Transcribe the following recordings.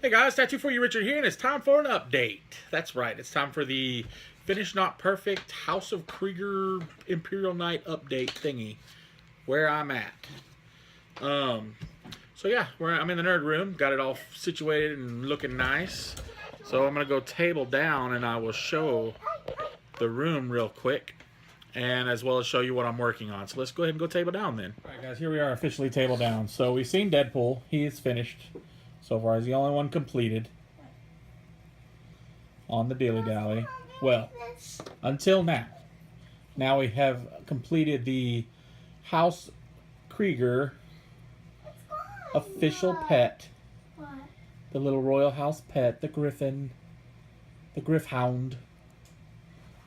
Hey guys, Tattoo for You Richard here, and it's time for an update. That's right, it's time for the Finished Not Perfect House of Krieger Imperial Knight update thingy, where I'm at. So yeah, I'm in the nerd room, got it all situated and looking nice. So I'm gonna go table down and I will show the room real quick, and as well as show you what I'm working on. So let's go ahead and go table down then. Alright guys, here we are officially table down. So we've seen Deadpool, he is finished. So far, he's the only one completed on the Dilly Dally. Well, until now. Now we have completed the House Krieger official pet. The little royal house pet, the griffin. The Griffhound.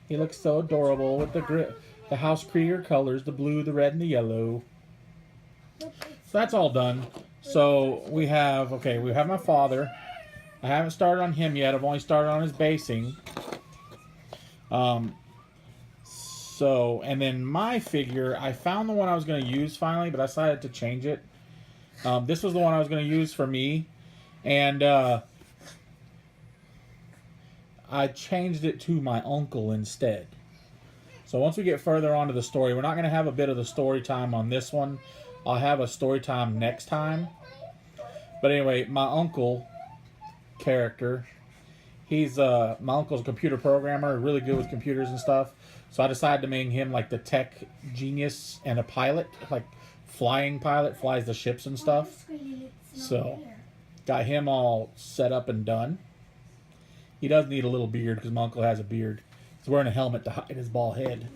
He looks so adorable with the House Krieger colors, the blue, the red, and the yellow. So that's all done. So we have my father. I haven't started on him yet. I've only started on his basing. And then my figure, I found the one I was going to use finally, but I decided to change it. This was the one I was going to use for me. And I changed it to my uncle instead. So once we get further on to the story, we're not going to have a bit of the story time on this one. I'll have a story time next time. But anyway, my uncle character, my uncle's a computer programmer, really good with computers and stuff. So I decided to make him like the tech genius and a pilot, like flying pilot, flies the ships and stuff. So got him all set up and done. He does need a little beard because my uncle has a beard. He's wearing a helmet to hide his bald head.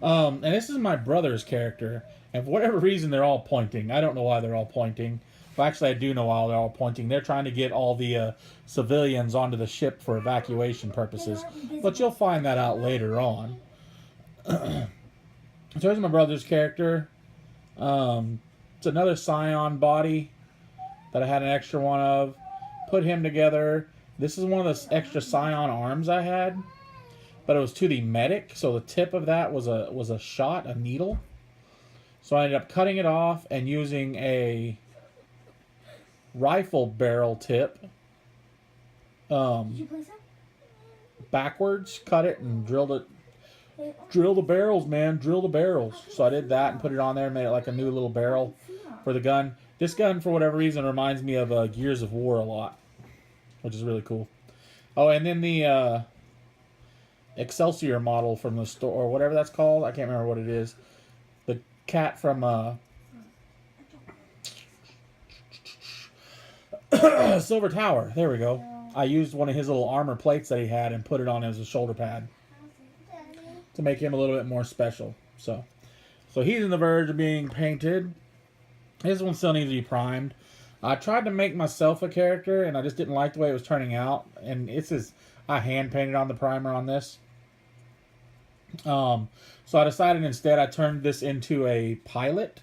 And this is my brother's character. And for whatever reason, they're all pointing. I don't know why they're all pointing. Well, actually, I do know why they're all pointing. They're trying to get all the civilians onto the ship for evacuation purposes. But you'll find that out later on. So here's my brother's character. It's another Scion body that I had an extra one of. Put him together. This is one of the extra Scion arms I had. But it was to the medic. So the tip of that was a shot, a needle. So I ended up cutting it off and using a rifle barrel tip. Did you place it? Backwards, cut it and drilled it. Drill the barrels, man. Drill the barrels. So I did that and put it on there and made it like a new little barrel for the gun. This gun, for whatever reason, reminds me of Gears of War a lot, which is really cool. Oh, and then the Excelsior model from the store, or whatever that's called. I can't remember what it is. The cat from Silver Tower. There we go. I used one of his little armor plates that he had and put it on as a shoulder pad to make him a little bit more special. So he's in the verge of being painted. This one still needs to be primed. I tried to make myself a character and I just didn't like the way it was turning out. And I hand painted on the primer on this. So I decided instead I turned this into a pilot.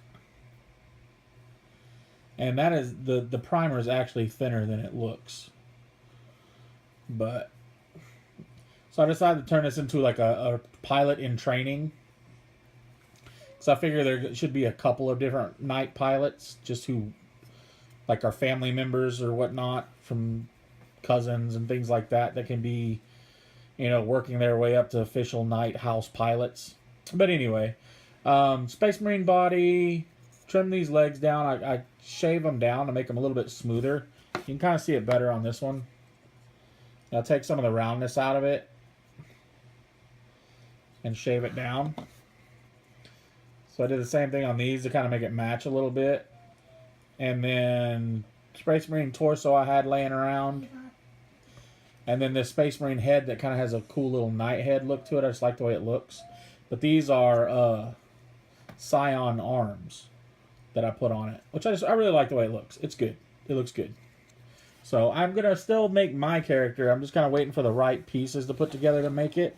And that is, the primer is actually thinner than it looks. But, so I decided to turn this into like a pilot in training. So I figure there should be a couple of different night pilots, just who, like our family members or whatnot, from cousins and things like that, that can be, working their way up to official night house pilots. But anyway, Space Marine body, trim these legs down. I shave them down to make them a little bit smoother. You can kind of see it better on this one. I'll take some of the roundness out of it and shave it down. So I did the same thing on these to kind of make it match a little bit. And then Space Marine torso I had laying around. And then this Space Marine head that kind of has a cool little knight head look to it. I just like the way it looks. But these are Scion arms that I put on it, which I really like the way it looks. It's good. It looks good. So I'm going to still make my character. I'm just kind of waiting for the right pieces to put together to make it.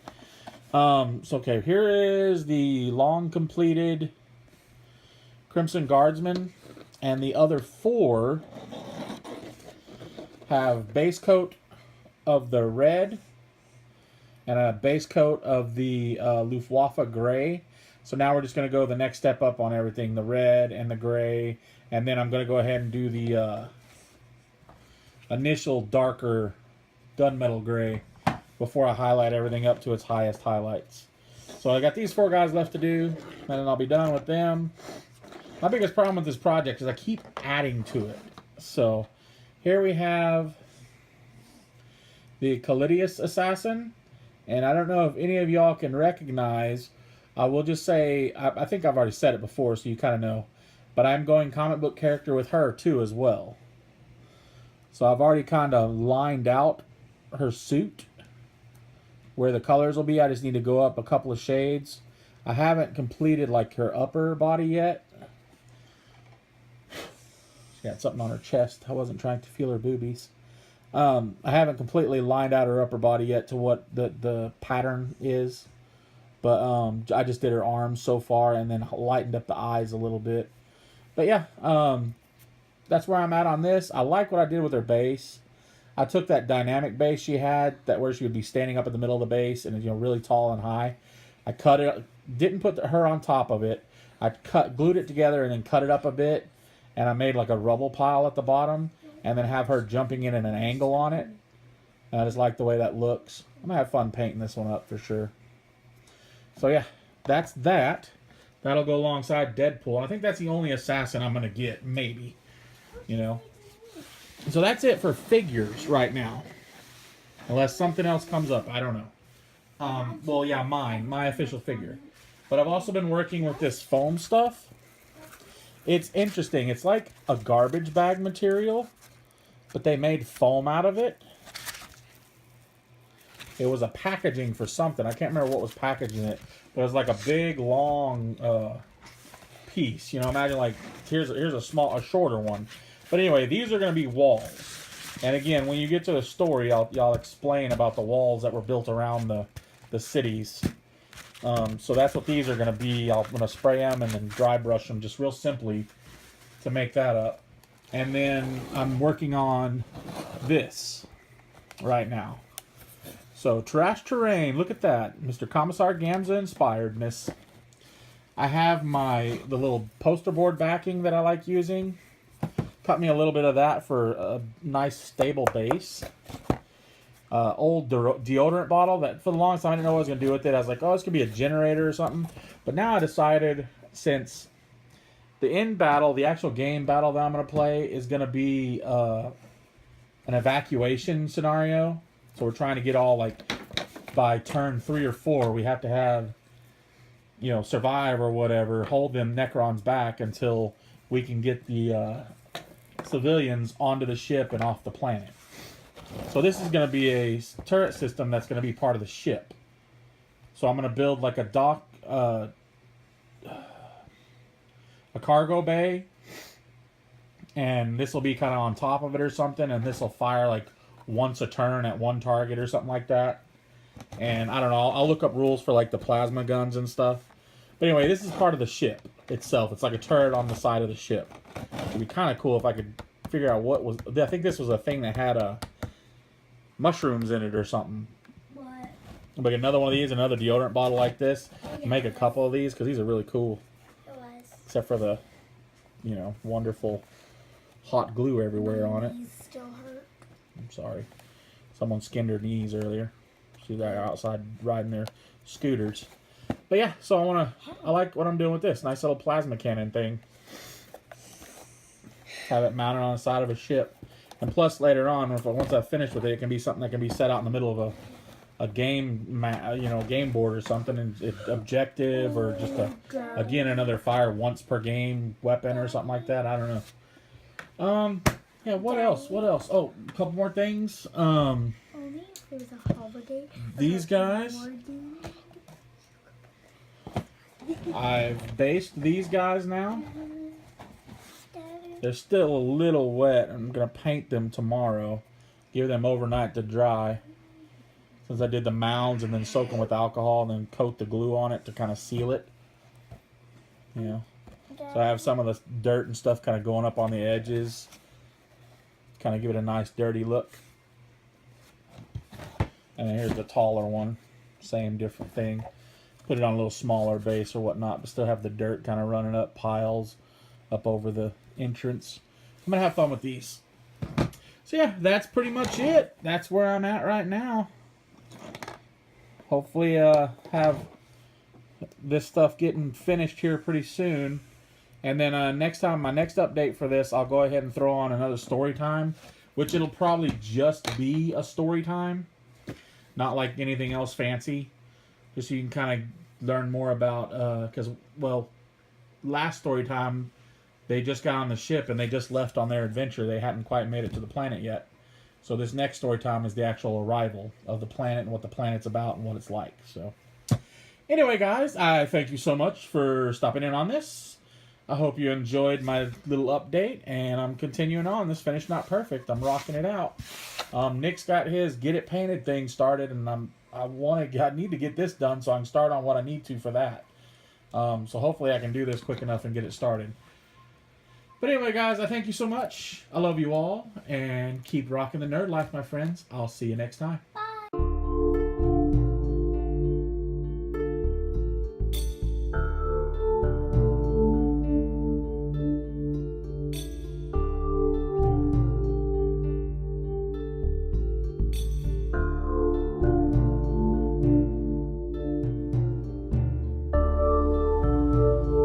Okay, here is the long completed Crimson Guardsman. And the other four have base coat of the red and a base coat of the Luftwaffe gray. So now we're just going to go the next step up on everything, the red and the gray. And then I'm going to go ahead and do the initial darker gunmetal gray before I highlight everything up to its highest highlights. So I got these 4 guys left to do, and then I'll be done with them. My biggest problem with this project is I keep adding to it. So here we have the Callidius Assassin, and I don't know if any of y'all can recognize. I will just say, I think I've already said it before, so you kind of know, but I'm going comic book character with her too as well. So I've already kind of lined out her suit, where the colors will be. I just need to go up a couple of shades. I haven't completed like her upper body yet. She got something on her chest. I wasn't trying to feel her boobies. I haven't completely lined out her upper body yet to what the pattern is. But I just did her arms so far and then lightened up the eyes a little bit. But yeah, that's where I'm at on this. I like what I did with her base. I took that dynamic base she had, that where she would be standing up in the middle of the base and really tall and high. I cut it, didn't put her on top of it. I glued it together and then cut it up a bit, and I made like a rubble pile at the bottom, and then have her jumping in at an angle on it. And I just like the way that looks. I'm gonna have fun painting this one up for sure. So yeah, that's that. That'll go alongside Deadpool. I think that's the only assassin I'm gonna get, maybe. So that's it for figures right now. Unless something else comes up. I don't know. Well, yeah, my official figure. But I've also been working with this foam stuff. It's interesting. It's like a garbage bag material, but they made foam out of it. It was a packaging for something. I can't remember what was packaging it. But it was like a big, long piece. Imagine like, here's a shorter one. But anyway, these are going to be walls. And again, when you get to the story, I'll explain about the walls that were built around the cities. So that's what these are going to be. I'm going to spray them and then dry brush them just real simply to make that up. And then I'm working on this right now. So Trash Terrain, look at that. Mr. Commissar Gamza inspiredness. I have the little poster board backing that I like using. Cut me a little bit of that for a nice stable base. Old deodorant bottle that for the longest time I didn't know what I was going to do with it. I was like, oh, this could be a generator or something. But now I decided, since the end battle, the actual game battle that I'm going to play is going to be an evacuation scenario. So we're trying to get all, like, by turn 3 or 4, we have to have, survive or whatever, hold them Necrons back until we can get the civilians onto the ship and off the planet. So this is going to be a turret system that's going to be part of the ship. So I'm going to build like a cargo bay, and this will be kind of on top of it or something, and this will fire like once a turn at one target or something like that. And I don't know, I'll look up rules for like the plasma guns and stuff. But anyway, this is part of the ship itself. It's like a turret on the side of the ship. It'd be kind of cool if I could figure out what was... I think this was a thing that had mushrooms in it or something. What? Like another one of these, another deodorant bottle like this. Yeah. Make a couple of these, because these are really cool. It was. Except for the, wonderful hot glue everywhere on it. Knees still hurt. I'm sorry. Someone skinned her knees earlier. See, they're outside riding their scooters. But yeah, so I like what I'm doing with this. Nice little plasma cannon thing. Have it mounted on the side of a ship. And plus, later on, once I've finished with it, it can be something that can be set out in the middle of a game, game board or something, and objective, or just again another fire once per game weapon or something like that. I don't know. Yeah. What else? Oh, a couple more things. Only if there's a holiday. These guys. I've based these guys now. They're still a little wet. I'm going to paint them tomorrow. Give them overnight to dry. Since I did the mounds and then soak them with alcohol and then coat the glue on it to kind of seal it. So I have some of the dirt and stuff kind of going up on the edges. Kind of give it a nice dirty look. And then here's the taller one. Same different thing. Put it on a little smaller base or whatnot, but still have the dirt kind of running up piles up over the entrance. I'm going to have fun with these. So yeah, that's pretty much it. That's where I'm at right now. Hopefully have this stuff getting finished here pretty soon. And then next time, my next update for this, I'll go ahead and throw on another story time, which it'll probably just be a story time, not like anything else fancy, just so you can kind of learn more about, because, well, last story time, they just got on the ship and they just left on their adventure. They hadn't quite made it to the planet yet. So this next story time is the actual arrival of the planet and what the planet's about and what it's like. So anyway, guys, I thank you so much for stopping in on this. I hope you enjoyed my little update, and I'm continuing on this Finished Not Perfect. I'm rocking it out. Nick's got his Get It Painted thing started, and I need to get this done so I can start on what I need to for that. So hopefully I can do this quick enough and get it started. But anyway, guys, I thank you so much. I love you all, and keep rocking the nerd life, my friends. I'll see you next time. Bye.